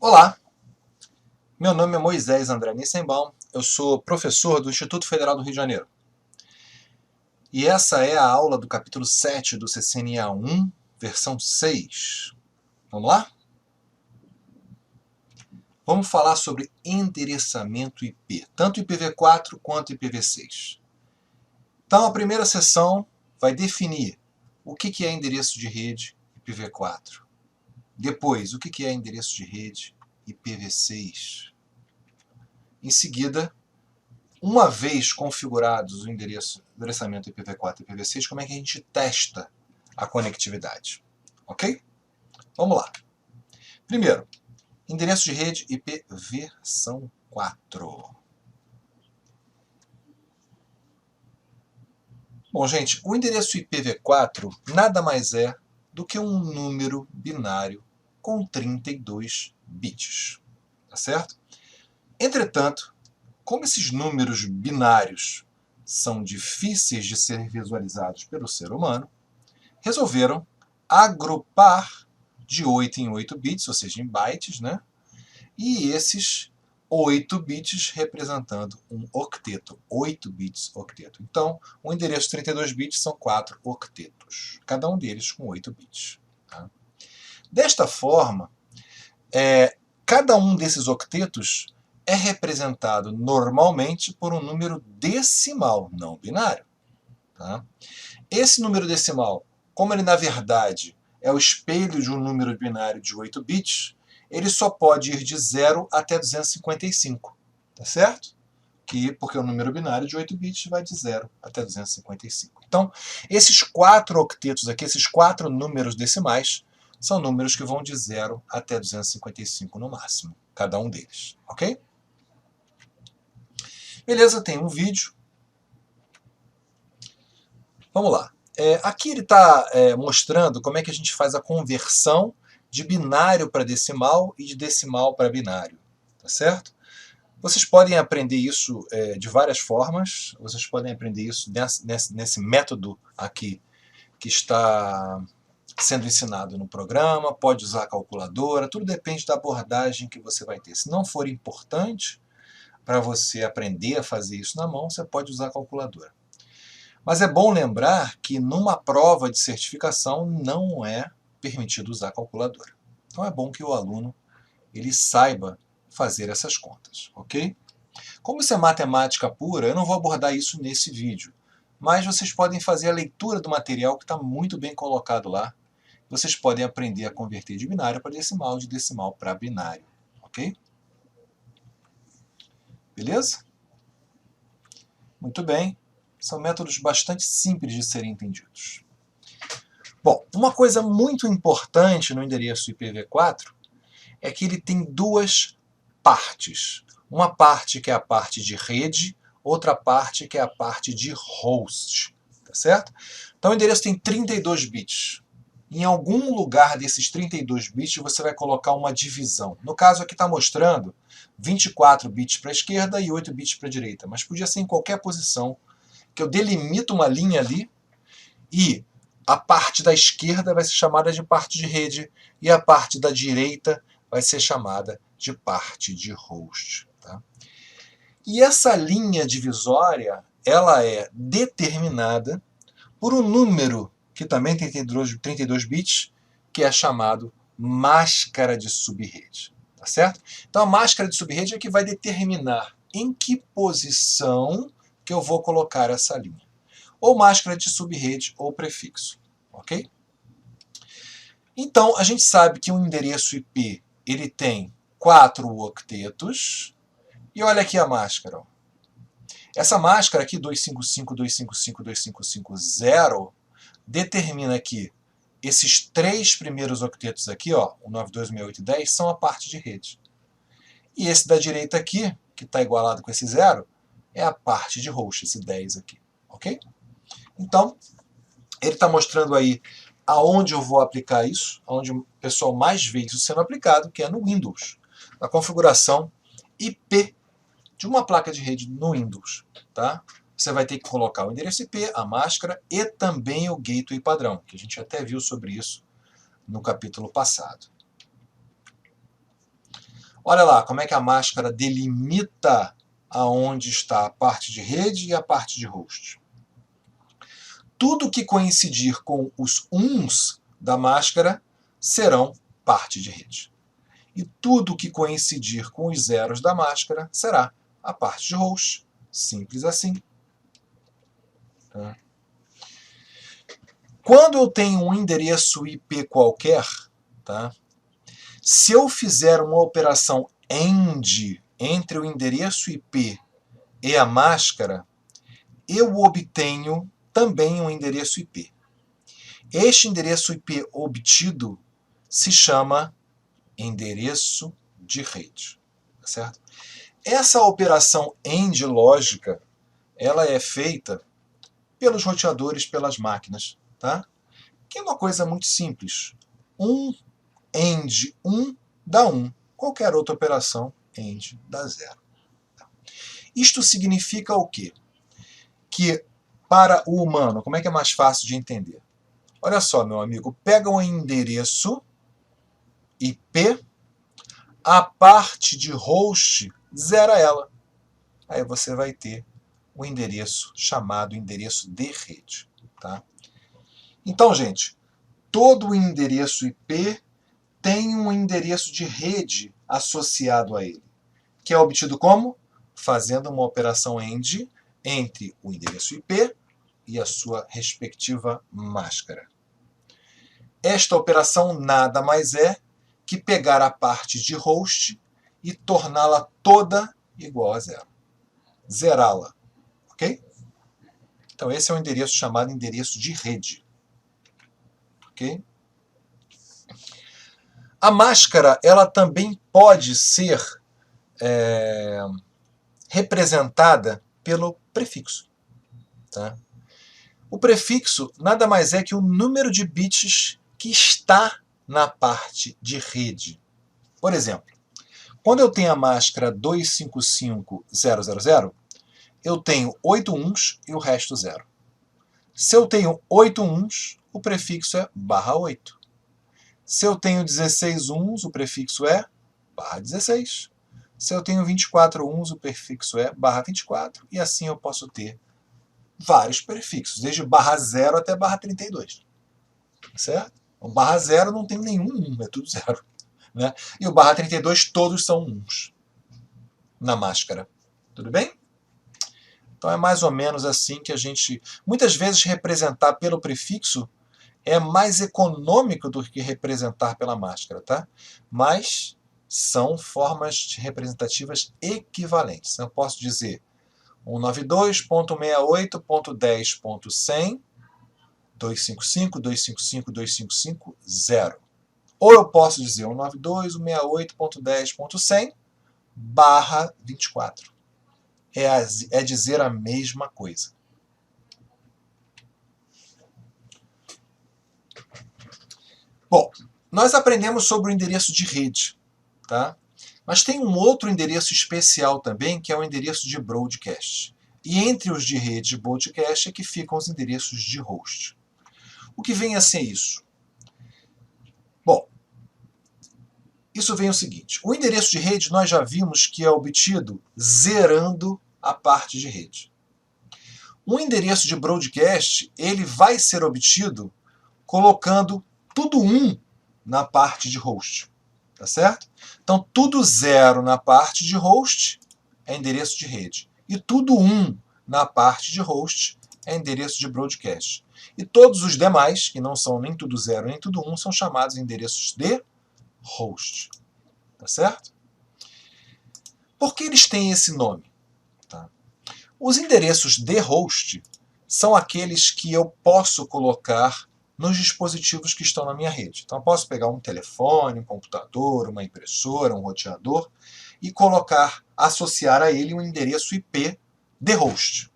Olá, meu nome é Moisés André Nissenbaum, eu sou professor do Instituto Federal do Rio de Janeiro. E essa é a aula do capítulo 7 do CCNA 1, versão 6. Vamos lá? Vamos falar sobre endereçamento IP, tanto IPv4 quanto IPv6. Então, a primeira seção vai definir o que é endereço de rede IPv4. Depois, o que é endereço de rede IPv6. Em seguida, uma vez configurados o endereçamento IPv4 e IPv6, como é que a gente testa a conectividade? Ok? Vamos lá. Primeiro, endereço de rede IP versão 4. Bom, gente, o endereço IPv4 nada mais é do que um número binário com 32 bits. Tá certo? Entretanto, como esses números binários são difíceis de ser visualizados pelo ser humano, resolveram agrupar de 8 em 8 bits, ou seja, em bytes, né? E esses 8 bits representando um octeto, 8 bits octeto. Então, o endereço 32 bits são 4 octetos, cada um deles com 8 bits. Tá? Desta forma, cada um desses octetos é representado normalmente por um número decimal, não binário. Tá? Esse número decimal, como ele na verdade é o espelho de um número binário de 8 bits, ele só pode ir de 0 até 255. Tá certo? Porque o número binário de 8 bits vai de 0 até 255. Então, esses 4 octetos aqui, esses 4 números decimais, são números que vão de 0 até 255 no máximo, cada um deles. Ok? Beleza, tem um vídeo. Vamos lá. Aqui ele está mostrando como é que a gente faz a conversão de binário para decimal e de decimal para binário. Tá certo? Vocês podem aprender isso de várias formas. Vocês podem aprender isso nesse método aqui que está sendo ensinado no programa. Pode usar a calculadora. Tudo depende da abordagem que você vai ter. Se não for importante para você aprender a fazer isso na mão, você pode usar a calculadora. Mas é bom lembrar que numa prova de certificação não é permitido usar a calculadora. Então é bom que o aluno ele saiba fazer essas contas, ok? Como isso é matemática pura, eu não vou abordar isso nesse vídeo, mas vocês podem fazer a leitura do material que está muito bem colocado lá. Vocês podem aprender a converter de binário para decimal, de decimal para binário, ok? Beleza? Muito bem. São métodos bastante simples de serem entendidos. Bom, uma coisa muito importante no endereço IPv4 é que ele tem duas partes. Uma parte que é a parte de rede, outra parte que é a parte de host. Tá certo? Então o endereço tem 32 bits. Em algum lugar desses 32 bits você vai colocar uma divisão. No caso aqui está mostrando 24 bits para a esquerda e 8 bits para a direita, mas podia ser em qualquer posição, que eu delimito uma linha ali e a parte da esquerda vai ser chamada de parte de rede e a parte da direita vai ser chamada de parte de host. Tá? E essa linha divisória ela é determinada por um número que também tem 32 bits, que é chamado máscara de subrede. Tá certo? Então a máscara de subrede é que vai determinar em que posição que eu vou colocar essa linha. Ou máscara de subrede ou prefixo. Ok? Então, a gente sabe que um endereço IP ele tem 4 octetos. E olha aqui a máscara. Ó. Essa máscara aqui, 255.255.255.0, determina que esses 3 primeiros octetos aqui, ó, o 92, 68 e 10, são a parte de rede. E esse da direita aqui, que está igualado com esse 0, é a parte de host, esse 10 aqui. Ok? Então, ele está mostrando aí aonde eu vou aplicar isso, aonde o pessoal mais vê isso sendo aplicado, que é no Windows, na configuração IP de uma placa de rede no Windows. Tá? Você vai ter que colocar o endereço IP, a máscara e também o gateway padrão, que a gente até viu sobre isso no capítulo passado. Olha lá como é que a máscara delimita aonde está a parte de rede e a parte de host. Tudo que coincidir com os uns da máscara serão parte de rede. E tudo que coincidir com os zeros da máscara será a parte de host. Simples assim. Quando eu tenho um endereço IP qualquer, tá? Se eu fizer uma operação AND entre o endereço IP e a máscara, eu obtenho também um endereço IP. Este endereço IP obtido se chama endereço de rede, tá certo? Essa operação AND lógica, ela é feita pelos roteadores, pelas máquinas, tá? Que é uma coisa muito simples. AND 1 dá 1. Qualquer outra operação AND dá 0. Isto significa o quê? Que para o humano, como é que é mais fácil de entender? Olha só, meu amigo, pega um endereço IP, a parte de host zera ela. Aí você vai ter um endereço chamado endereço de rede. Tá? Então, gente, todo endereço IP tem um endereço de rede associado a ele, que é obtido como? Fazendo uma operação AND entre o endereço IP e a sua respectiva máscara. Esta operação nada mais é que pegar a parte de host e torná-la toda igual a zero. Zerá-la. Ok? Então esse é o endereço chamado endereço de rede. Ok? A máscara, ela também pode ser representada pelo prefixo. Tá? O prefixo nada mais é que o número de bits que está na parte de rede. Por exemplo, quando eu tenho a máscara 255000, eu tenho 8 uns e o resto 0. Se eu tenho 8 uns, o prefixo é /8. Se eu tenho 16 uns, o prefixo é /16. Se eu tenho 24 uns, o prefixo é /24. E assim eu posso ter vários prefixos, desde /0 até /32. Certo? O /0 não tem nenhum 1, é tudo 0. Né? E o /32 todos são uns na máscara. Tudo bem? Então é mais ou menos assim que a gente... Muitas vezes representar pelo prefixo é mais econômico do que representar pela máscara, tá? Mas são formas representativas equivalentes. Eu posso dizer 192.68.10.100, 255, 255, 255, 0. Ou eu posso dizer 192.168.10.100 /24. É dizer a mesma coisa. Bom, nós aprendemos sobre o endereço de rede, tá? Mas tem um outro endereço especial também, que é o endereço de broadcast. E entre os de rede e broadcast é que ficam os endereços de host. O que vem a ser isso? Bom, isso vem o seguinte. O endereço de rede nós já vimos que é obtido zerando a parte de rede. Um endereço de broadcast ele vai ser obtido colocando tudo 1 na parte de host. Tá certo? Então, tudo 0 na parte de host é endereço de rede. E tudo 1 na parte de host é endereço de broadcast. E todos os demais, que não são nem tudo 0 nem tudo 1, são chamados endereços de host. Tá certo? Por que eles têm esse nome? Tá? Os endereços de host são aqueles que eu posso colocar nos dispositivos que estão na minha rede. Então eu posso pegar um telefone, um computador, uma impressora, um roteador e colocar, associar a ele um endereço IP de host.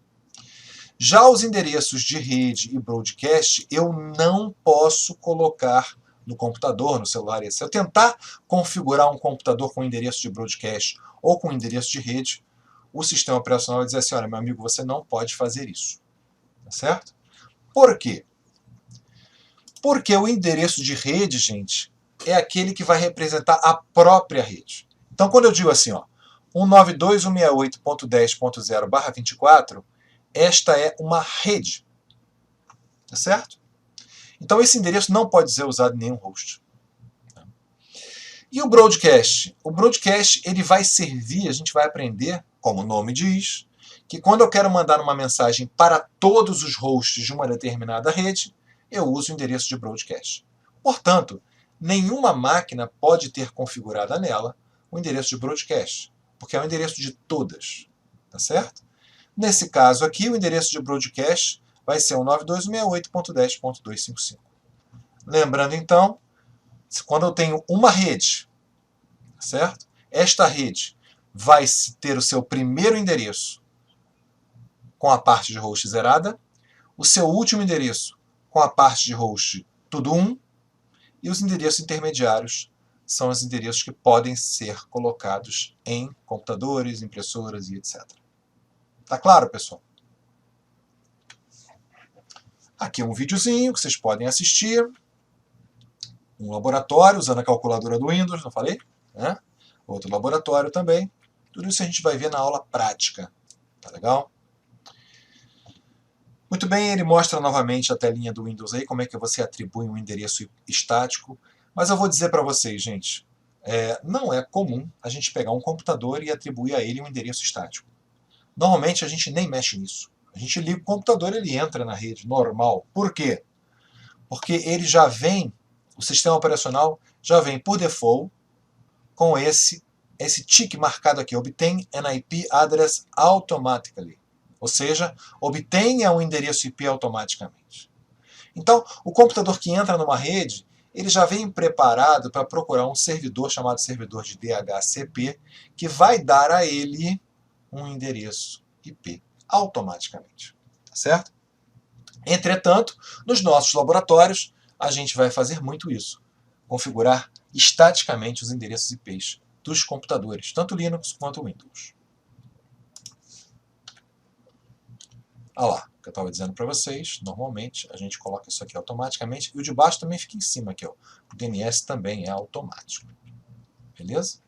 Já os endereços de rede e broadcast eu não posso colocar no computador, no celular. Se eu tentar configurar um computador com endereço de broadcast ou com endereço de rede, o sistema operacional vai dizer assim, olha, meu amigo, você não pode fazer isso. Tá certo? Por quê? Porque o endereço de rede, gente, é aquele que vai representar a própria rede. Então, quando eu digo assim, ó, 192.168.10.0/24, esta é uma rede. Tá certo? Então, esse endereço não pode ser usado em nenhum host. E o broadcast? O broadcast ele vai servir, a gente vai aprender, como o nome diz, que quando eu quero mandar uma mensagem para todos os hosts de uma determinada rede, eu uso o endereço de broadcast. Portanto, nenhuma máquina pode ter configurada nela o endereço de broadcast, porque é o endereço de todas. Tá certo? Nesse caso aqui, o endereço de broadcast vai ser o 92.168.10.255. Lembrando então, quando eu tenho uma rede, certo? Esta rede vai ter o seu primeiro endereço com a parte de host zerada, o seu último endereço com a parte de host tudo 1, e os endereços intermediários são os endereços que podem ser colocados em computadores, impressoras e etc. Tá claro, pessoal? Aqui é um videozinho que vocês podem assistir. Um laboratório usando a calculadora do Windows, não falei? Né? Outro laboratório também. Tudo isso a gente vai ver na aula prática. Tá legal? Muito bem, ele mostra novamente a telinha do Windows aí, como é que você atribui um endereço estático. Mas eu vou dizer para vocês, gente, não é comum a gente pegar um computador e atribuir a ele um endereço estático. Normalmente a gente nem mexe nisso. A gente liga o computador e ele entra na rede normal. Por quê? Porque ele já vem, o sistema operacional já vem por default com esse tique marcado aqui, obtain an IP address automatically. Ou seja, obtenha um endereço IP automaticamente. Então, o computador que entra numa rede, ele já vem preparado para procurar um servidor chamado servidor de DHCP, que vai dar a ele um endereço IP automaticamente. Tá certo? Entretanto, nos nossos laboratórios, a gente vai fazer muito isso. Configurar estaticamente os endereços IPs dos computadores, tanto Linux quanto Windows. Olha lá, o que eu estava dizendo para vocês, normalmente a gente coloca isso aqui automaticamente, e o de baixo também fica em cima aqui, ó. O DNS também é automático. Beleza?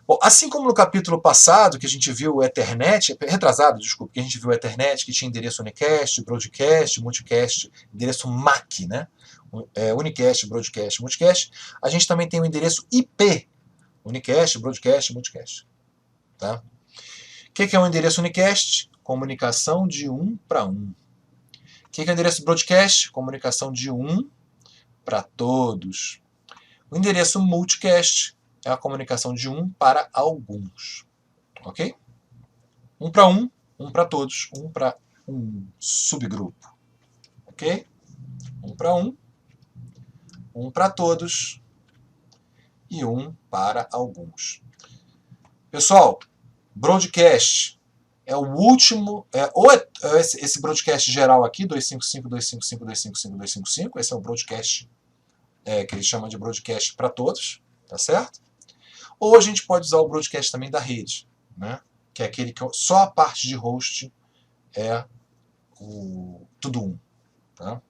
Bom, assim como no capítulo passado, que a gente viu o Ethernet, retrasado, desculpa, que a gente viu o Ethernet, que tinha endereço unicast, broadcast, multicast, endereço MAC, né? Unicast, broadcast, multicast, a gente também tem o endereço IP, unicast, broadcast, multicast. Tá? O que é um endereço unicast? Comunicação de 1 para 1. O que é o endereço broadcast? Comunicação de 1 para todos. O endereço multicast é a comunicação de 1 para alguns. Ok? 1 para 1, 1 para todos, 1 para um subgrupo. Ok? 1 para 1, 1 para todos e 1 para alguns. Pessoal, broadcast é o último, esse broadcast geral aqui, 255.255.255.255, esse é o broadcast que ele chama de broadcast para todos, tá certo? Ou a gente pode usar o broadcast também da rede, né? Que é aquele que só a parte de host é o tudo 1. Tá?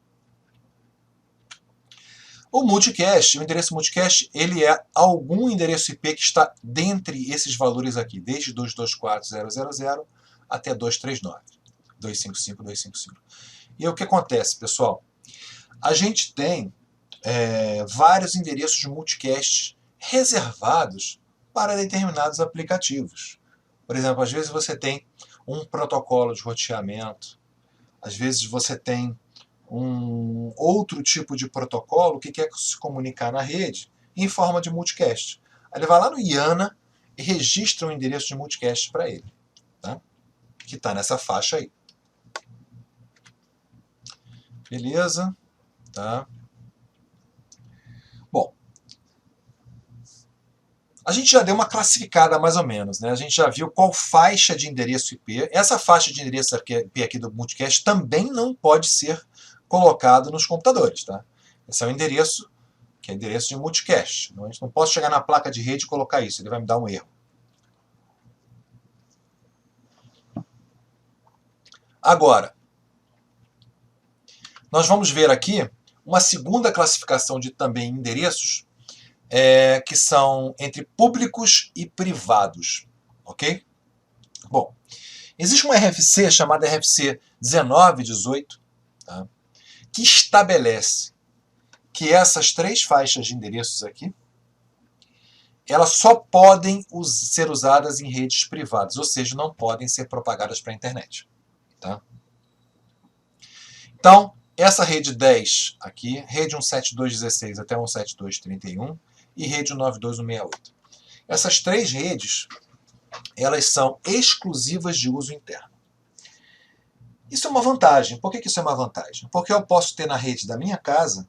O multicast, o endereço multicast, ele é algum endereço IP que está dentre esses valores aqui, desde 224.000 até 239, 255.255. E o que acontece, pessoal? A gente tem vários endereços de multicast reservados para determinados aplicativos. Por exemplo, às vezes você tem um protocolo de roteamento, às vezes você tem um outro tipo de protocolo que quer se comunicar na rede em forma de multicast. Aí ele vai lá no IANA e registra um endereço de multicast para ele, tá? Que está nessa faixa aí. Beleza? Tá? Bom, a gente já deu uma classificada mais ou menos, né? A gente já viu qual faixa de endereço IP. Essa faixa de endereço IP aqui do multicast também não pode ser colocado nos computadores, tá? Esse é o endereço, que é endereço de multicast. A gente não pode chegar na placa de rede e colocar isso, ele vai me dar um erro. Agora, nós vamos ver aqui uma segunda classificação de também endereços, que são entre públicos e privados, ok? Bom, existe uma RFC chamada RFC 1918, tá? Que estabelece que essas 3 faixas de endereços aqui, elas só podem ser usadas em redes privadas, ou seja, não podem ser propagadas para a internet. Tá? Então, essa rede 10 aqui, rede 172.16 até 172.31 e rede 192.168. Essas 3 redes, elas são exclusivas de uso interno. Isso é uma vantagem. Por que isso é uma vantagem? Porque eu posso ter na rede da minha casa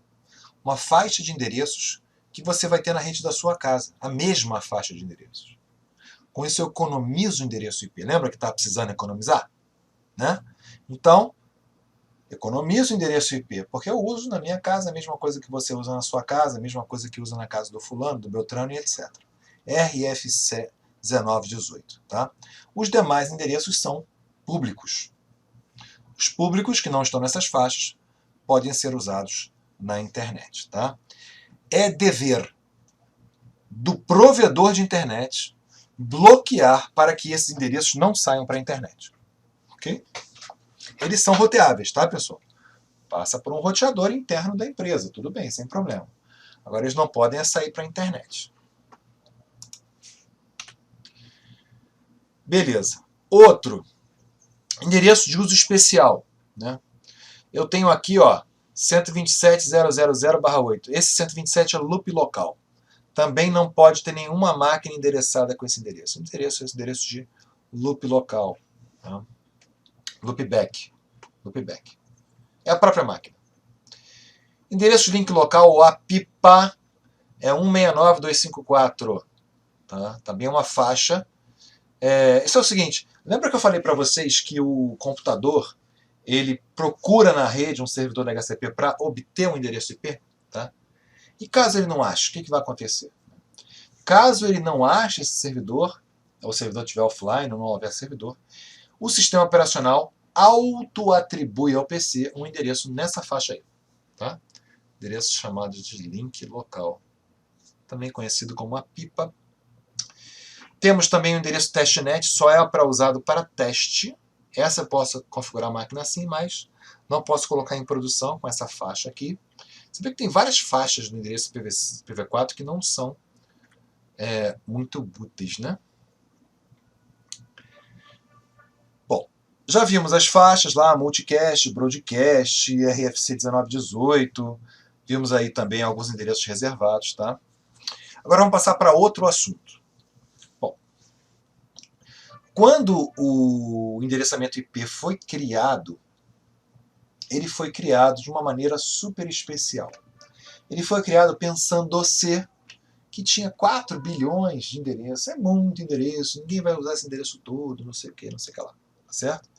uma faixa de endereços que você vai ter na rede da sua casa, a mesma faixa de endereços. Com isso eu economizo o endereço IP. Lembra que estava precisando economizar? Né? Então, economizo o endereço IP, porque eu uso na minha casa a mesma coisa que você usa na sua casa, a mesma coisa que usa na casa do fulano, do Beltrano e etc. RFC 1918. Tá? Os demais endereços são públicos. Os públicos que não estão nessas faixas podem ser usados na internet. Tá? É dever do provedor de internet bloquear para que esses endereços não saiam para a internet. Ok? Eles são roteáveis, tá, pessoal? Passa por um roteador interno da empresa, tudo bem, sem problema. Agora eles não podem sair para a internet. Beleza. Outro, endereço de uso especial. Né? Eu tenho aqui, ó, 127.000/8. Esse 127 é loop local. Também não pode ter nenhuma máquina endereçada com esse endereço. Esse endereço de loop local. Tá? Loopback. Loopback. É a própria máquina. Endereço de link local, o APIPA, é 169.254. Tá? Também é uma faixa. Isso é o seguinte, lembra que eu falei para vocês que o computador ele procura na rede um servidor da HCP para obter um endereço IP? Tá? E caso ele não ache, o que vai acontecer? Caso ele não ache esse servidor, ou o servidor estiver offline ou não houver servidor, o sistema operacional auto-atribui ao PC um endereço nessa faixa aí. Tá? Endereço chamado de link local, também conhecido como a pipa. Temos também o endereço testnet, só é para usado para teste. Essa eu posso configurar a máquina assim, mas não posso colocar em produção com essa faixa aqui. Você vê que tem várias faixas no endereço IPv4 que não são muito úteis, né? Bom, já vimos as faixas lá, multicast, broadcast, RFC 1918. Vimos aí também alguns endereços reservados, tá? Agora vamos passar para outro assunto. Bom, quando o endereçamento IP foi criado, ele foi criado de uma maneira super especial. Ele foi criado pensando-se que tinha 4 bilhões de endereços. É muito endereço, ninguém vai usar esse endereço todo, não sei o que, não sei o que lá. Tá certo?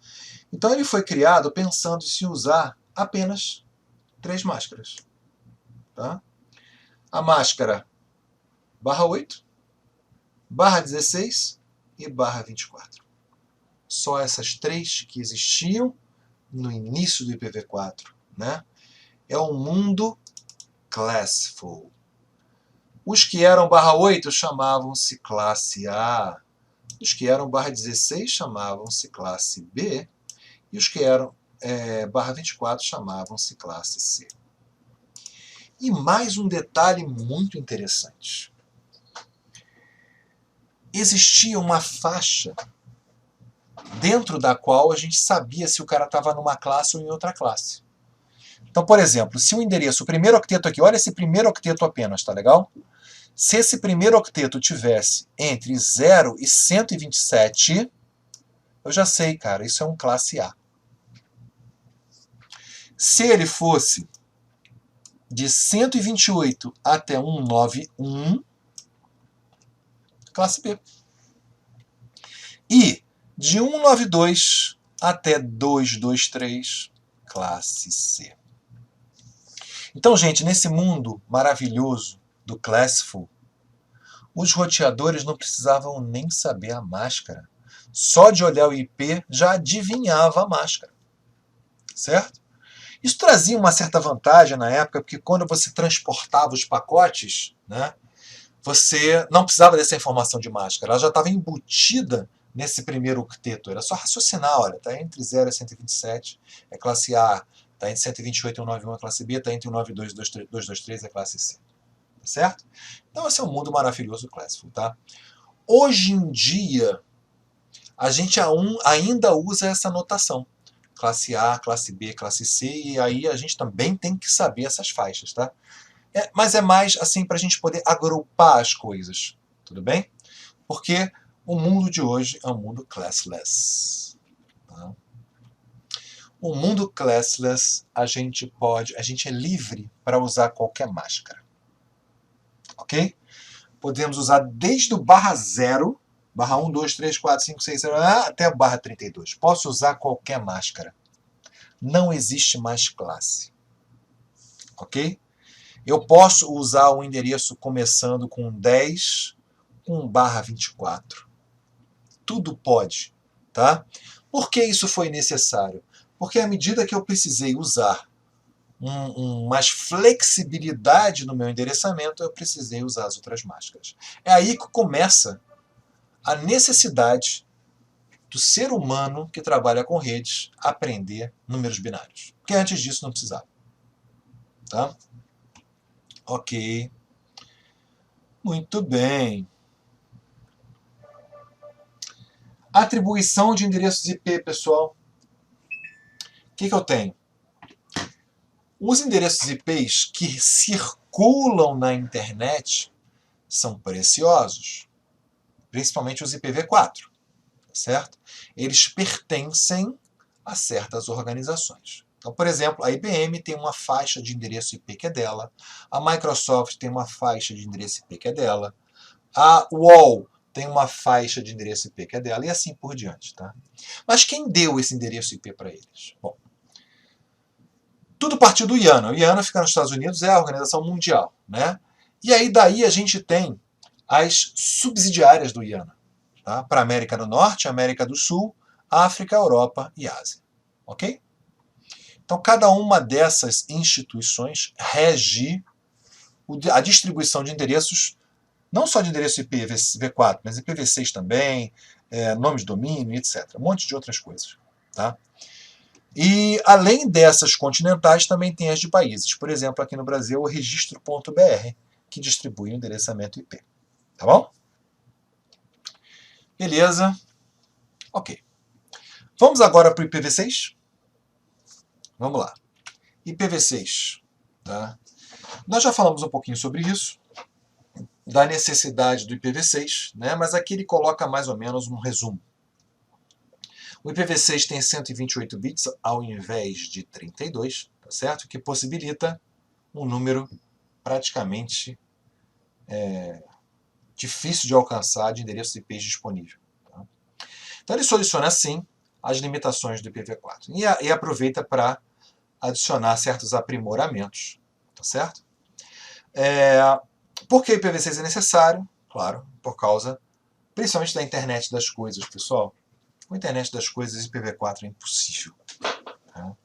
Então ele foi criado pensando em se usar apenas 3 máscaras. Tá? A máscara /8, /16 e /24. Só essas 3 que existiam no início do IPv4. Né? É um mundo classful. Os que eram /8 chamavam-se classe A. Os que eram /16 chamavam-se classe B. E os que eram /24 chamavam-se classe C. E mais um detalhe muito interessante. Existia uma faixa dentro da qual a gente sabia se o cara estava numa classe ou em outra classe. Então, por exemplo, se o endereço, o primeiro octeto aqui, olha esse primeiro octeto apenas, tá legal? Se esse primeiro octeto tivesse entre 0 e 127, eu já sei, cara, isso é um classe A. Se ele fosse de 128 até 191, classe B. E de 192 até 223, classe C. Então, gente, nesse mundo maravilhoso do Classful, os roteadores não precisavam nem saber a máscara. Só de olhar o IP já adivinhava a máscara. Certo? Isso trazia uma certa vantagem na época, porque quando você transportava os pacotes, né, você não precisava dessa informação de máscara, ela já estava embutida nesse primeiro octeto. Era só raciocinar, olha, está entre 0 e 127, é classe A, está entre 128 e 191 é classe B, está entre 192 e 223 é classe C. Certo? Então esse é um mundo maravilhoso Classiful, tá? Hoje em dia, a gente ainda usa essa notação. Classe A, classe B, classe C, e aí a gente também tem que saber essas faixas, tá? Mas é mais assim para a gente poder agrupar as coisas, tudo bem? Porque o mundo de hoje é um mundo classless. Tá? O mundo classless, a gente é livre para usar qualquer máscara. Ok? Podemos usar desde o /0, barra 1, 2, 3, 4, 5, 6, 7, até o /32. Posso usar qualquer máscara. Não existe mais classe. Ok? Eu posso usar o endereço começando com 10, com /24. Tudo pode. Tá? Por que isso foi necessário? Porque à medida que eu precisei usar mais flexibilidade no meu endereçamento, eu precisei usar as outras máscaras. É aí que começa a necessidade do ser humano que trabalha com redes aprender números binários. Porque antes disso não precisava. Tá? Ok. Muito bem. Atribuição de endereços IP, pessoal. O que eu tenho? Os endereços IPs que circulam na internet são preciosos. Principalmente os IPv4. Certo? Eles pertencem a certas organizações. Então, por exemplo, a IBM tem uma faixa de endereço IP que é dela, a Microsoft tem uma faixa de endereço IP que é dela, a UOL tem uma faixa de endereço IP que é dela, e assim por diante. Tá? Mas quem deu esse endereço IP para eles? Bom, tudo partiu do IANA. O IANA fica nos Estados Unidos, é a organização mundial. Né? E aí daí a gente tem as subsidiárias do IANA. Tá? Para a América do Norte, América do Sul, África, Europa e Ásia. Ok? Então, cada uma dessas instituições rege a distribuição de endereços, não só de endereço IPv4, mas IPv6 também, nome de domínio, etc. Um monte de outras coisas. Tá? E, além dessas continentais, também tem as de países. Por exemplo, aqui no Brasil, o registro.br, que distribui o endereçamento IP. Tá bom? Beleza. Ok. Vamos agora para o IPv6? Vamos lá. IPv6. Tá? Nós já falamos um pouquinho sobre isso, da necessidade do IPv6, né? Mas aqui ele coloca mais ou menos um resumo. O IPv6 tem 128 bits ao invés de 32, tá certo? Que possibilita um número praticamente difícil de alcançar de endereços IPs disponível. Tá? Então ele soluciona, assim, as limitações do IPv4 e aproveita para adicionar certos aprimoramentos, tá certo? Por que o IPv6 é necessário? Claro, por causa, principalmente da internet das coisas, pessoal. Com a internet das coisas, IPv4 é impossível. Tá?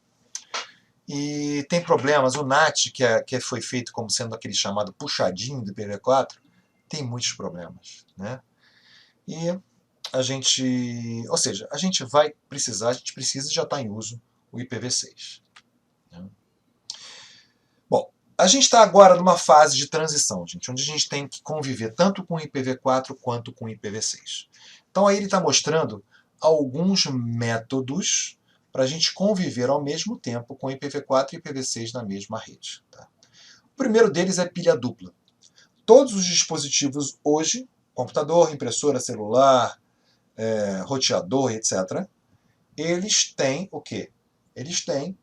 E tem problemas, o NAT, que foi feito como sendo aquele chamado puxadinho do IPv4, tem muitos problemas. Né? E a gente, ou seja, a gente precisa e já está em uso o IPv6. Né? Bom, a gente está agora numa fase de transição, gente, onde a gente tem que conviver tanto com o IPv4 quanto com o IPv6. Então aí ele está mostrando alguns métodos para a gente conviver ao mesmo tempo com IPv4 e IPv6 na mesma rede. Tá? O primeiro deles é pilha dupla. Todos os dispositivos hoje, computador, impressora, celular, roteador, etc., eles têm o quê? Eles têm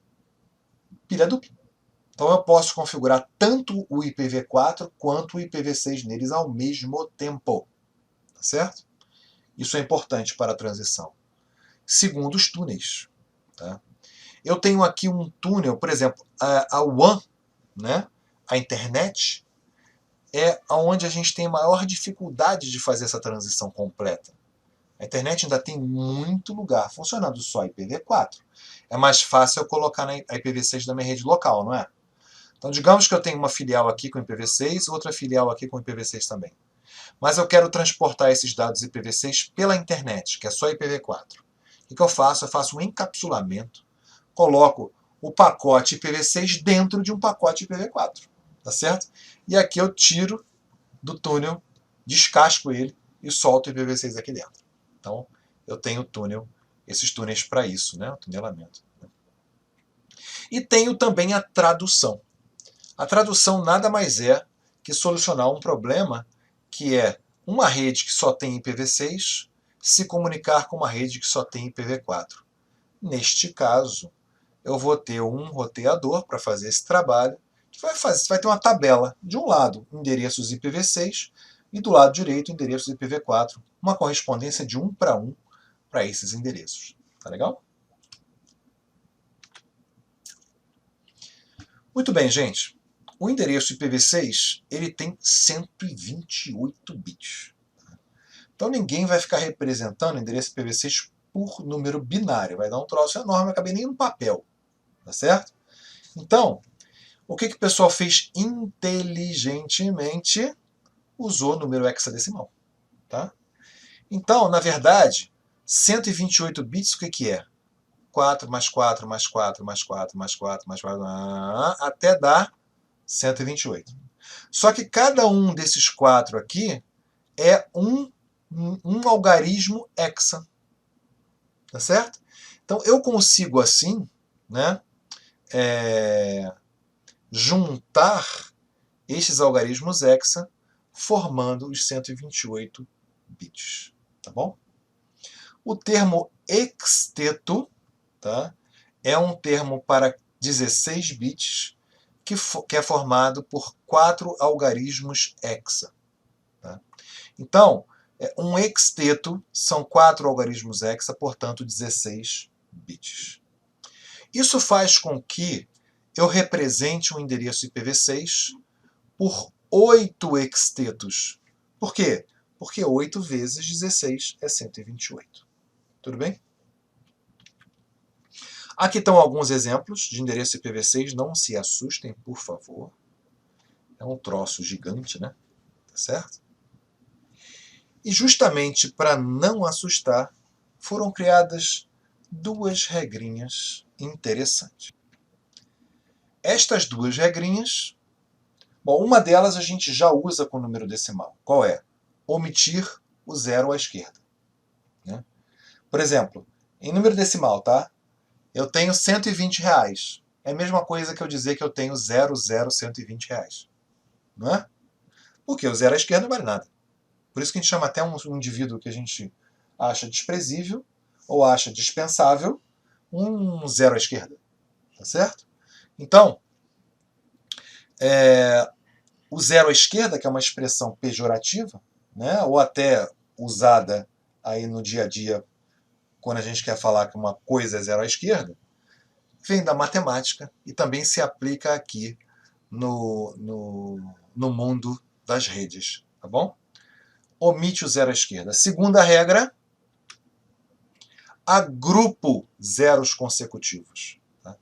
pilha dupla. Então eu posso configurar tanto o IPv4 quanto o IPv6 neles ao mesmo tempo. Tá certo? Isso é importante para a transição. Segundo, os túneis. Tá? Eu tenho aqui um túnel, por exemplo, a WAN, né? A internet, é onde a gente tem maior dificuldade de fazer essa transição completa. A internet ainda tem muito lugar funcionando só IPv4. É mais fácil eu colocar a IPv6 da minha rede local, não é? Então, digamos que eu tenho uma filial aqui com IPv6 e outra filial aqui com IPv6 também. mas eu quero transportar esses dados IPv6 pela internet, que é só IPv4. O que eu faço? Eu faço um encapsulamento, coloco o pacote IPv6 dentro de um pacote IPv4, tá certo? E aqui eu tiro do túnel, descasco ele e solto o IPv6 aqui dentro. Então, eu tenho túnel, esses túneis para isso, né? O tunelamento. E tenho também a tradução. A tradução nada mais é que solucionar um problema que é uma rede que só tem IPv6 se comunicar com uma rede que só tem IPv4. Neste caso, eu vou ter um roteador para fazer esse trabalho, que vai ter uma tabela. De um lado, endereços IPv6 e do lado direito, endereços IPv4. Uma correspondência de 1 para esses endereços. Tá legal? Muito bem, gente. O endereço IPv6 ele tem 128 bits. Então ninguém vai ficar representando o endereço IPv6 por número binário. Vai dar um troço enorme, não cabe nem no papel. Tá certo? Então, o que o pessoal fez inteligentemente? Usou o número hexadecimal. Tá? Então, na verdade, 128 bits o que é? 4 mais 4 mais 4 mais 4 mais 4 mais 4, até dar 128. Só que cada um desses 4 aqui é um algarismo hexa. Tá certo? Então, eu consigo assim, né, juntar estes algarismos hexa formando os 128 bits. Tá bom? O termo hexteto, tá, é um termo para 16 bits que é formado por 4 algarismos hexa. Tá? Então, um hexteto são 4 algarismos hexa, portanto 16 bits. Isso faz com que eu represente um endereço IPv6 por 8 hextetos. Por quê? Porque 8 vezes 16 é 128. Tudo bem? Aqui estão alguns exemplos de endereço IPv6. Não se assustem, por favor. É um troço gigante, né? Tá certo? E justamente para não assustar, foram criadas 2 regrinhas interessantes. Estas 2 regrinhas, bom, uma delas a gente já usa com número decimal. Qual é? Omitir o 0 à esquerda. Né? Por exemplo, em número decimal, tá? Eu tenho 120 reais. É a mesma coisa que eu dizer que eu tenho 120 reais. Não é? Porque o 0 à esquerda não vale nada. Por isso que a gente chama até um indivíduo que a gente acha desprezível ou acha dispensável um 0 à esquerda. Tá certo? Então, o 0 à esquerda, que é uma expressão pejorativa, né, ou até usada aí no dia a dia quando a gente quer falar que uma coisa é 0 à esquerda, vem da matemática e também se aplica aqui no mundo das redes. Tá bom? Omite o 0 à esquerda. Segunda regra, agrupo zeros consecutivos. Tá?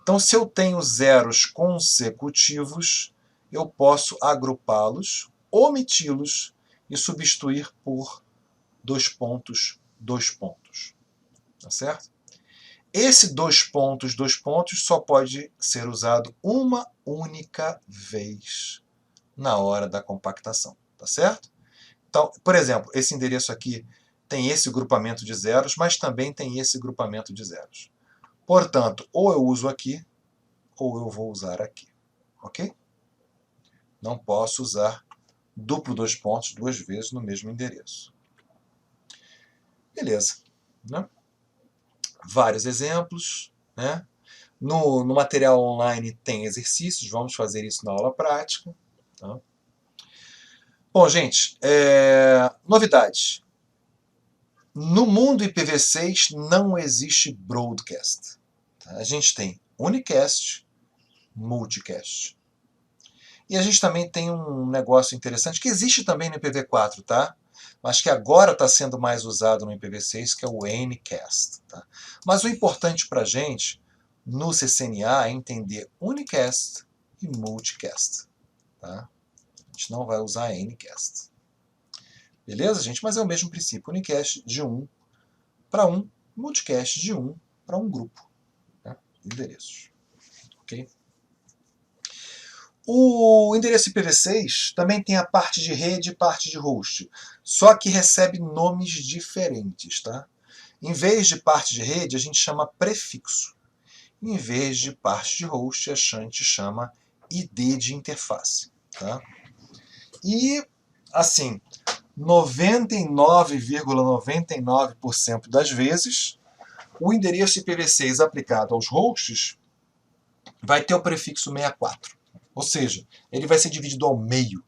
Então, se eu tenho zeros consecutivos, eu posso agrupá-los, omiti-los e substituir por 2 pontos, 2 pontos. Tá certo? Esse 2 pontos, 2 pontos só pode ser usado uma única vez na hora da compactação. Tá certo? Então, por exemplo, esse endereço aqui tem esse grupamento de zeros, mas também tem esse grupamento de zeros. Portanto, ou eu uso aqui, ou eu vou usar aqui. Ok? Não posso usar duplo 2 pontos 2 vezes no mesmo endereço. Beleza. Né? Vários exemplos. Né? No material online tem exercícios, vamos fazer isso na aula prática. Tá? Bom, gente, novidade. No mundo IPv6 não existe broadcast. Tá? A gente tem unicast, multicast. E a gente também tem um negócio interessante que existe também no IPv4, tá? Mas que agora está sendo mais usado no IPv6, que é o Ncast. Tá? Mas o importante para a gente, no CCNA, é entender unicast e multicast. Tá? A gente não vai usar Ncast. Beleza, gente? Mas é o mesmo princípio. Unicast de 1 para 1, multicast de 1 para um grupo, né? Endereços. Ok? O endereço IPv6 também tem a parte de rede e parte de host, só que recebe nomes diferentes, tá? Em vez de parte de rede, a gente chama prefixo. Em vez de parte de host, a gente chama ID de interface, tá? E, assim, 99,99% das vezes, o endereço IPv6 aplicado aos hosts vai ter o prefixo 64. Ou seja, ele vai ser dividido ao meio.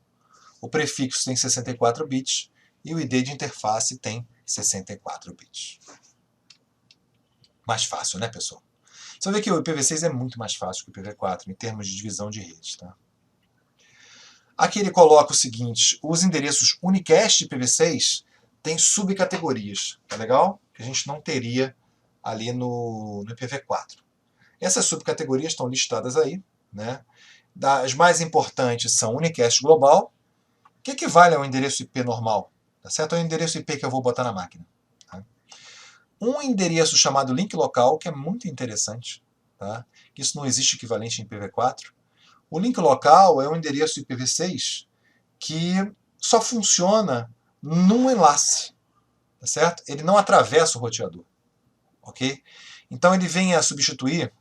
O prefixo tem 64 bits e o ID de interface tem 64 bits. Mais fácil, né, pessoal? Você vê que o IPv6 é muito mais fácil que o IPv4 em termos de divisão de redes, tá? Aqui ele coloca o seguinte: os endereços unicast IPv6 têm subcategorias, tá legal? Que a gente não teria ali no IPv4. Essas subcategorias estão listadas aí, né? As mais importantes são unicast global, que equivale ao endereço IP normal, tá certo? É o endereço IP que eu vou botar na máquina. Tá? Um endereço chamado link local, que é muito interessante, tá? Isso não existe equivalente em IPv4. O link local é um endereço IPv6 que só funciona num enlace, tá certo? Ele não atravessa o roteador, ok? Então ele vem a substituir,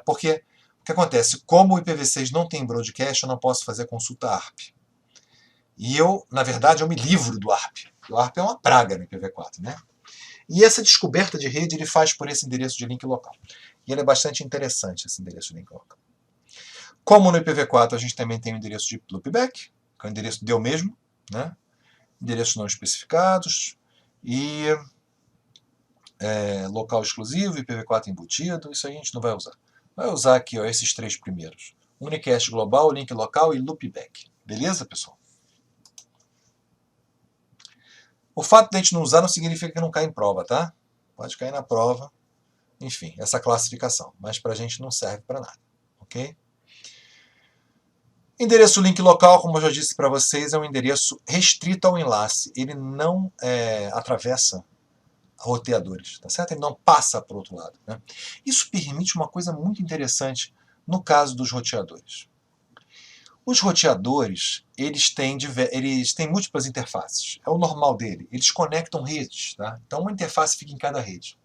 porque o que acontece? Como o IPv6 não tem broadcast, eu não posso fazer consulta ARP. E eu, na verdade, eu me livro do ARP. O ARP é uma praga no IPv4, né? E essa descoberta de rede ele faz por esse endereço de link local. E ele é bastante interessante, esse endereço de link local. Como no IPv4 a gente também tem o endereço de loopback, que é o endereço de eu mesmo, né? Endereços não especificados e local exclusivo, IPv4 embutido, isso a gente não vai usar. Vai usar aqui ó, esses três primeiros. Unicast global, link local e loopback. Beleza, pessoal? O fato de a gente não usar não significa que não cai em prova, tá? Pode cair na prova. Enfim, essa classificação. Mas para a gente não serve para nada. Ok? Endereço link local, como eu já disse para vocês, é um endereço restrito ao enlace. Ele não atravessa roteadores, tá certo? Ele não passa para o outro lado. Né? Isso permite uma coisa muito interessante no caso dos roteadores. Os roteadores, eles têm múltiplas interfaces. É o normal dele. Eles conectam redes. Tá? Então, uma interface fica em cada rede.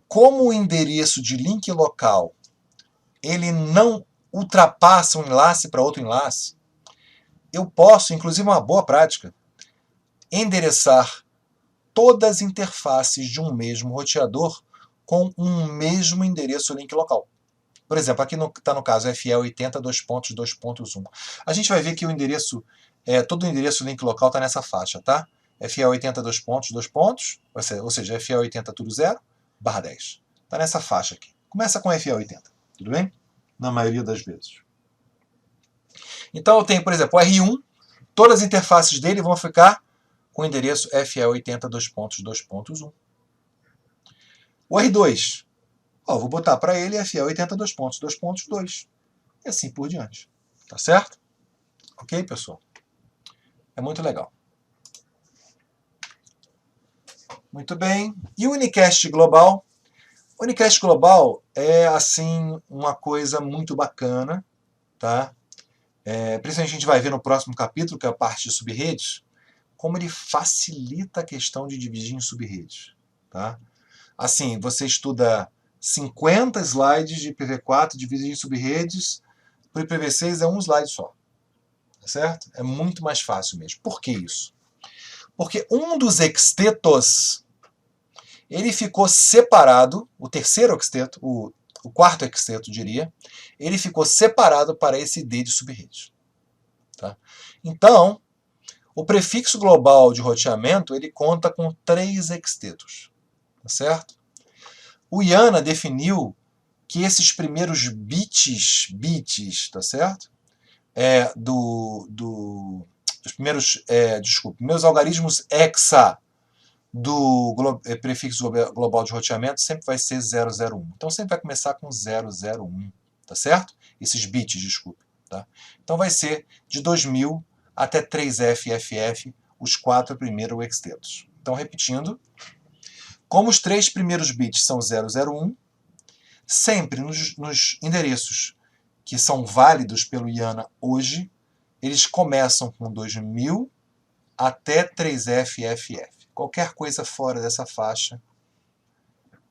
Como o endereço de link local ele não ultrapassa um enlace para outro enlace, eu posso, inclusive uma boa prática, endereçar todas as interfaces de um mesmo roteador com um mesmo endereço link local. Por exemplo, aqui está no caso FE80 2.2.1. A gente vai ver que o endereço, todo o endereço link local está nessa faixa, tá? FE80 2.2. Ou seja, FE80 tudo 0, barra 10. Está nessa faixa aqui. Começa com FE80, tudo bem? Na maioria das vezes. Então eu tenho, por exemplo, o R1, todas as interfaces dele vão ficar com o endereço FE80 2.2.1. O R2, vou botar para ele FE80 2.2.2. E assim por diante. Tá certo? Ok, pessoal? É muito legal. Muito bem. E o Unicast Global? O Unicast Global é, assim, uma coisa muito bacana, tá? Principalmente a gente vai ver no próximo capítulo, que é a parte de subredes, como ele facilita a questão de dividir em subredes, tá? Assim, você estuda 50 slides de IPv4 dividido em subredes, para o IPv6 é um slide só, tá certo? É muito mais fácil mesmo. Por que isso? Porque um dos extetos, ele ficou separado, o terceiro exteto, o quarto exteto, diria, ele ficou separado para esse ID de subrede. Tá? Então, o prefixo global de roteamento, ele conta com 3 extetos, tá certo? O IANA definiu que esses primeiros bits, tá certo? Os primeiros, meus algarismos hexa do prefixo global de roteamento sempre vai ser 001. Então sempre vai começar com 001, tá certo? Esses bits, desculpe. Tá? Então vai ser de 2000 até 3FFF, os 4 primeiros hextetos. Então, repetindo, como os 3 primeiros bits são 001, sempre nos endereços que são válidos pelo IANA hoje, eles começam com 2000 até 3FFF. Qualquer coisa fora dessa faixa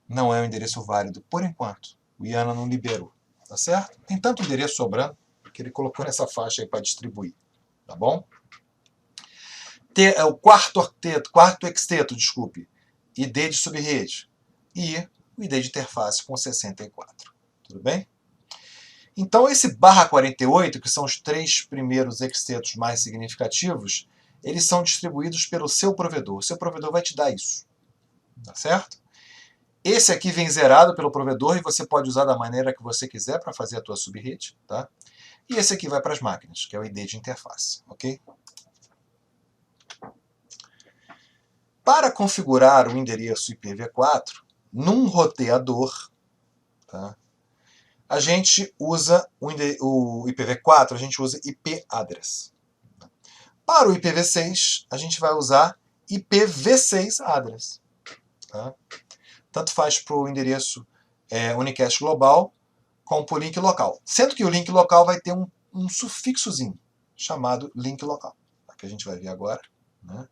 não é um endereço válido por enquanto. O IANA não liberou, tá certo? Tem tanto endereço sobrando que ele colocou nessa faixa aí para distribuir, tá bom? O quarto hexteto, desculpe, ID de subrede e o ID de interface com 64. Tudo bem? Então esse /48, que são os 3 primeiros hextetos mais significativos, eles são distribuídos pelo seu provedor. O seu provedor vai te dar isso, tá certo? Esse aqui vem zerado pelo provedor e você pode usar da maneira que você quiser para fazer a tua subrede, tá? E esse aqui vai para as máquinas, que é o ID de interface, ok? Para configurar o endereço IPv4 num roteador, tá? A gente usa o IPv4, a gente usa IP address. Para o IPv6, a gente vai usar IPv6 address. Tá? Tanto faz para o endereço unicast global como para o link local. Sendo que o link local vai ter um sufixozinho chamado link local, que a gente vai ver agora. Né?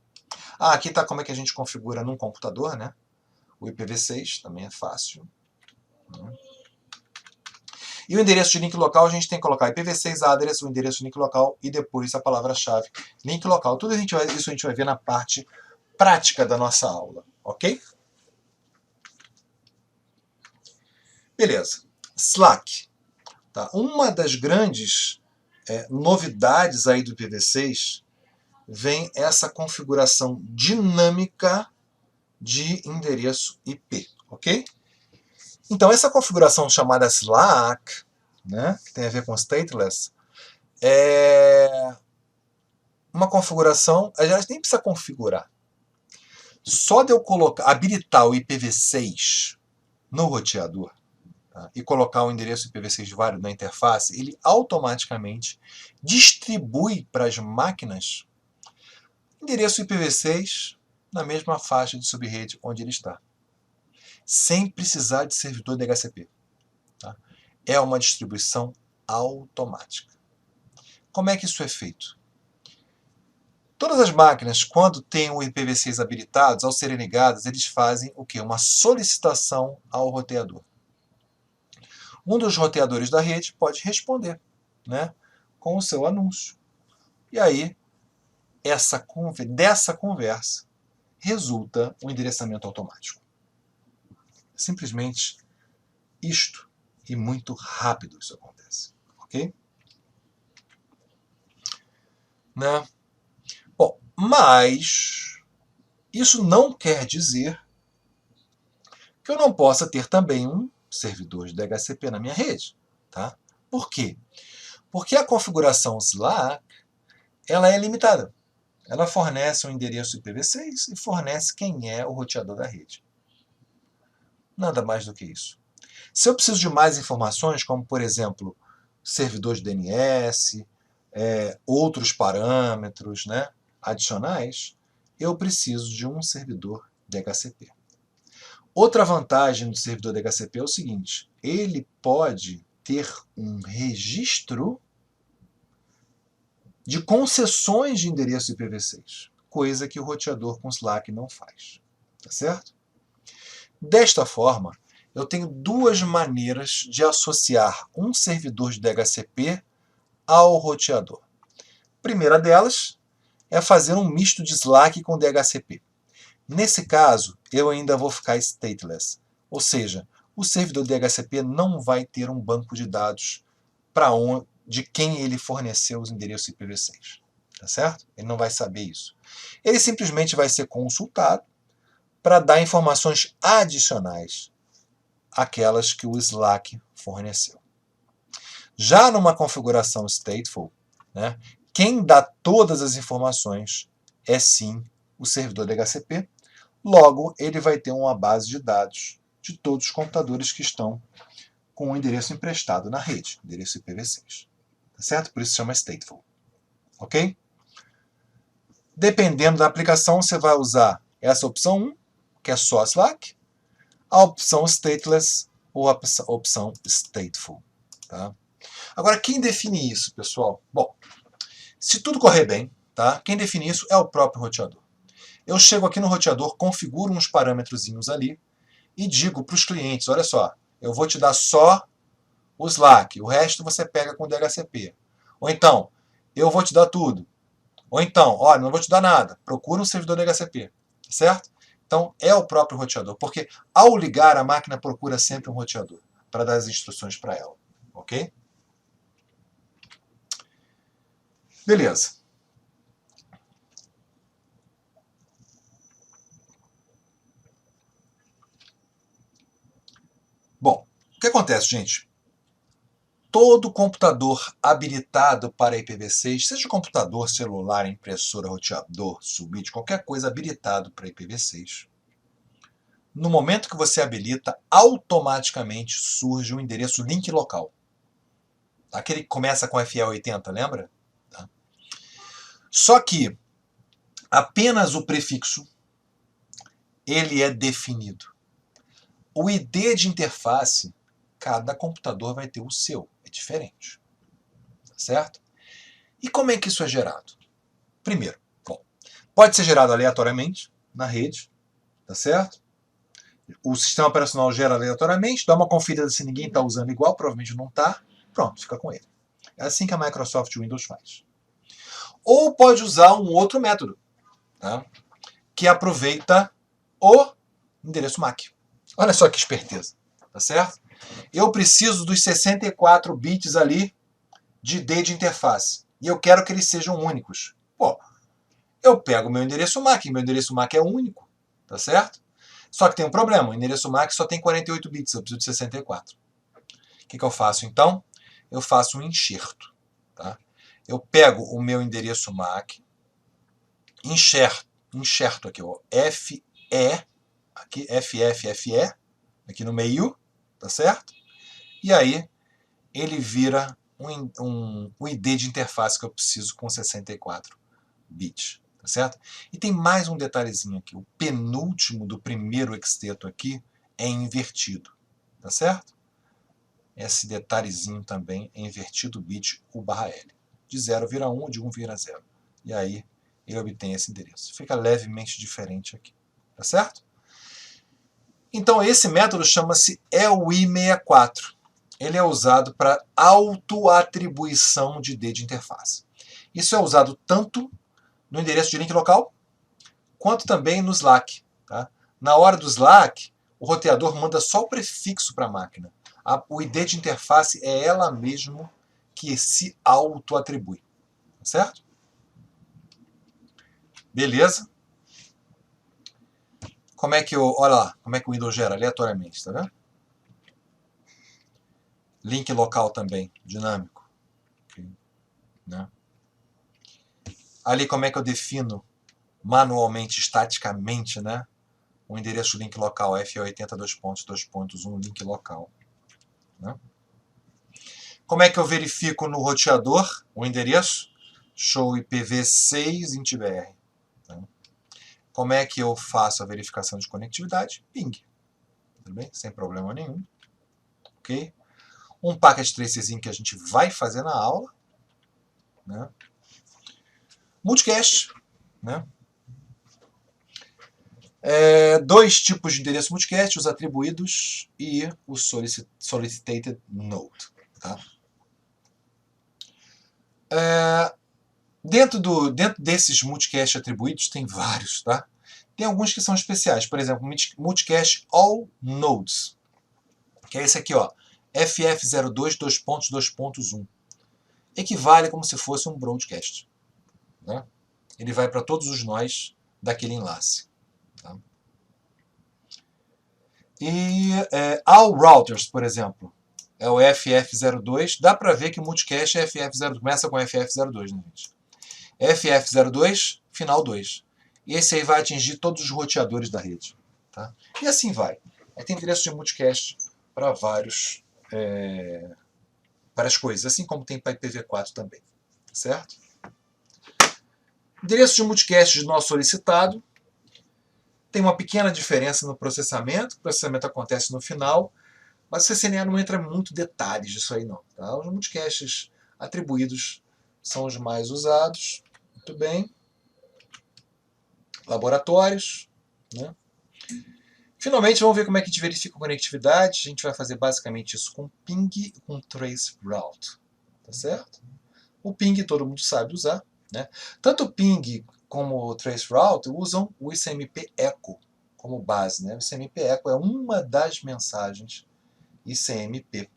Aqui está como é que a gente configura num computador, né? O IPv6 também é fácil. Né? E o endereço de link local a gente tem que colocar IPv6 address, o endereço de link local e depois a palavra-chave link local. Tudo isso a gente vai ver na parte prática da nossa aula, ok? Beleza. Slack. Tá? Uma das grandes novidades aí do IPv6 vem essa configuração dinâmica de endereço IP, ok? Então, essa configuração chamada Slack, né, que tem a ver com stateless, é uma configuração, aliás, nem precisa configurar. Só de eu habilitar o IPv6 no roteador, tá, e colocar o endereço IPv6 válido na interface, ele automaticamente distribui para as máquinas endereço IPv6 na mesma faixa de subrede onde ele está, sem precisar de servidor DHCP. Tá? É uma distribuição automática. Como é que isso é feito? Todas as máquinas, quando têm o IPv6 habilitados, ao serem ligadas, eles fazem o quê? Uma solicitação ao roteador. Um dos roteadores da rede pode responder, né, com o seu anúncio. E aí, dessa conversa, resulta um endereçamento automático. Simplesmente isto, e muito rápido isso acontece. Ok? Né? Bom, mas isso não quer dizer que eu não possa ter também um servidor de DHCP na minha rede. Tá? Por quê? Porque a configuração Slack ela é limitada. Ela fornece um endereço IPv6 e fornece quem é o roteador da rede. Nada mais do que isso. Se eu preciso de mais informações, como por exemplo, servidor de DNS, outros parâmetros, né, adicionais, eu preciso de um servidor DHCP. Outra vantagem do servidor DHCP é o seguinte, ele pode ter um registro de concessões de endereço IPv6, coisa que o roteador com Slack não faz. Tá certo? Desta forma, eu tenho duas maneiras de associar um servidor de DHCP ao roteador. A primeira delas é fazer um misto de Slack com DHCP. Nesse caso, eu ainda vou ficar stateless, ou seja, o servidor DHCP não vai ter um banco de dados de quem ele forneceu os endereços IPv6. Tá certo? Ele não vai saber isso. Ele simplesmente vai ser consultado para dar informações adicionais àquelas que o Slack forneceu. Já numa configuração stateful, né, quem dá todas as informações é sim o servidor DHCP. Logo, ele vai ter uma base de dados de todos os computadores que estão com o endereço emprestado na rede, endereço IPv6. Tá certo? Por isso se chama stateful. Ok? Dependendo da aplicação, você vai usar essa opção 1, que é só Slack, a opção Stateless ou a opção Stateful. Tá? Agora, quem define isso, pessoal? Bom, se tudo correr bem, tá? Quem define isso é o próprio roteador. Eu chego aqui no roteador, configuro uns parâmetrozinhos ali e digo para os clientes, olha só, eu vou te dar só o Slack, o resto você pega com o DHCP. Ou então, eu vou te dar tudo. Ou então, olha, não vou te dar nada, procura um servidor DHCP, certo? Então, é o próprio roteador, porque ao ligar, a máquina procura sempre um roteador para dar as instruções para ela, ok? Beleza. Bom, o que acontece, gente? Todo computador habilitado para IPv6, seja computador, celular, impressora, roteador, subit, qualquer coisa habilitado para IPv6, no momento que você habilita, automaticamente surge um endereço link local. Aquele que começa com FE80, lembra? Tá. Só que apenas o prefixo ele é definido. O ID de interface, cada computador vai ter o seu, é diferente. Certo? E como é que isso é gerado? Primeiro, bom, pode ser gerado aleatoriamente na rede, tá certo? O sistema operacional gera aleatoriamente, dá uma conferida se ninguém está usando igual, provavelmente não está, pronto, fica com ele. É assim que a Microsoft Windows faz. Ou pode usar um outro método, tá? Que aproveita o endereço MAC. Olha só que esperteza, tá certo? Eu preciso dos 64 bits ali de ID de interface. E eu quero que eles sejam únicos. Pô, eu pego o meu endereço MAC é único, tá certo? Só que tem um problema, o endereço MAC só tem 48 bits, eu preciso de 64. O que eu faço então? Eu faço um enxerto. Tá? Eu pego o meu endereço MAC, enxerto aqui, ó, FE, aqui, FE, aqui no meio, tá certo? E aí ele vira um ID de interface que eu preciso com 64 bits, tá certo? E tem mais um detalhezinho aqui, o penúltimo do primeiro exteto aqui é invertido, tá certo? Esse detalhezinho também é invertido o bit U barra L. De 0 vira 1, de 1 vira 0. E aí ele obtém esse endereço. Fica levemente diferente aqui, tá certo? Então esse método chama-se EUI64. Ele é usado para autoatribuição de ID de interface. Isso é usado tanto no endereço de link local, quanto também no Slack. Tá? Na hora do Slack, o roteador manda só o prefixo para a máquina. O ID de interface é ela mesma que se auto-atribui. Certo? Beleza? Como é que olha lá, como é que o Windows gera aleatoriamente, tá vendo? Link local também, dinâmico. Okay. Né? Ali como é que eu defino manualmente, estaticamente, né? O endereço link local, F80 2.2.1 link local. Né? Como é que eu verifico no roteador o endereço? Show IPv6 INT-BR. Né? Como é que eu faço a verificação de conectividade? Ping. Tudo bem? Sem problema nenhum. Ok? Um packet tracerzinho que a gente vai fazer na aula. Né? Multicast. Né? Dois tipos de endereço multicast, os atribuídos e o solicited node. Tá? Dentro desses multicast atribuídos tem vários, tá? Tem alguns que são especiais, por exemplo, multicast all nodes, que é esse aqui, ó, FF02 2.2.1. Equivale como se fosse um broadcast. Né? Ele vai para todos os nós daquele enlace. Tá? E all routers, por exemplo, é o FF02. Dá para ver que o multicast é FF02, começa com FF02, né, gente? FF02, final 2. E esse aí vai atingir todos os roteadores da rede. Tá? E assim vai. Aí tem endereço de multicast para várias coisas, assim como tem para IPv4 também. Certo? Endereço de multicast de nó solicitado. Tem uma pequena diferença no processamento. O processamento acontece no final, mas o CCNA não entra em muito detalhes disso aí não. Tá? Os multicaches atribuídos são os mais usados. Muito bem. Laboratórios. Né? Finalmente, vamos ver como é que a gente verifica a conectividade. A gente vai fazer basicamente isso com ping e com traceroute. Tá certo? O ping todo mundo sabe usar. Né? Tanto o ping como o traceroute usam o ICMP Echo como base. Né? O ICMP Echo é uma das mensagens ICMP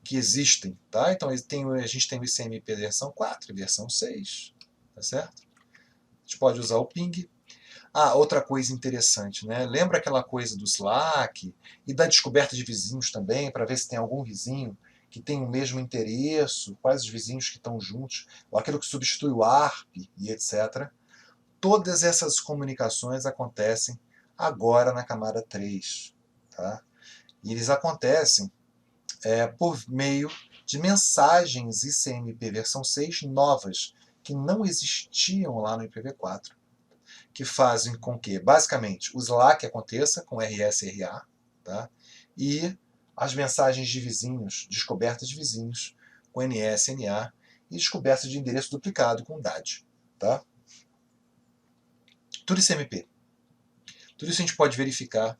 que existem. Tá? Então a gente tem o ICMP versão 4 e versão 6. Tá certo? A gente pode usar o ping. Ah, outra coisa interessante, né? Lembra aquela coisa do Slack e da descoberta de vizinhos também, para ver se tem algum vizinho que tem o mesmo endereço, quais os vizinhos que estão juntos, ou aquilo que substitui o ARP e etc. Todas essas comunicações acontecem agora na camada 3. Tá? E eles acontecem por meio de mensagens ICMP versão 6 novas, que não existiam lá no IPv4. Que fazem com que, basicamente, o Slack aconteça com RSRA, tá? E as mensagens de vizinhos, descobertas de vizinhos com NSNA e descobertas de endereço duplicado com DAD. Tá? Tudo isso é MP. Tudo isso a gente pode verificar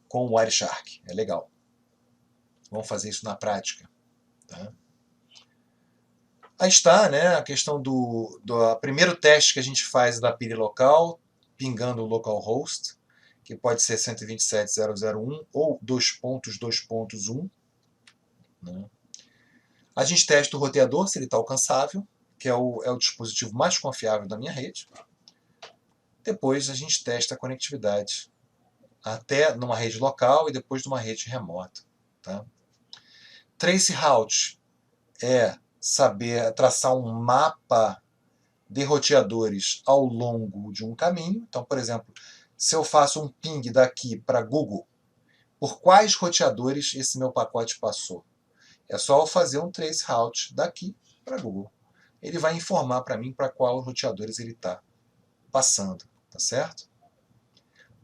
com o Wireshark. É legal. Vamos fazer isso na prática. Tá? Aí está, né, a questão do primeiro teste que a gente faz da pilha local, pingando o localhost, que pode ser 127.0.0.1 ou 2.2.1. Né? A gente testa o roteador, se ele está alcançável, que é o dispositivo mais confiável da minha rede. Depois a gente testa a conectividade, até numa rede local e depois numa rede remota. Tá? Traceroute é saber traçar um mapa de roteadores ao longo de um caminho. Então, por exemplo, se eu faço um ping daqui para Google, por quais roteadores esse meu pacote passou? É só eu fazer um traceroute daqui para Google. Ele vai informar para mim para qual roteadores ele está passando, tá certo?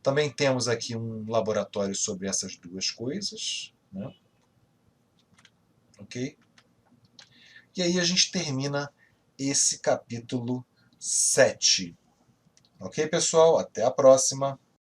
Também temos aqui um laboratório sobre essas duas coisas, né? Ok? E aí a gente termina esse capítulo 7. Ok, pessoal? Até a próxima.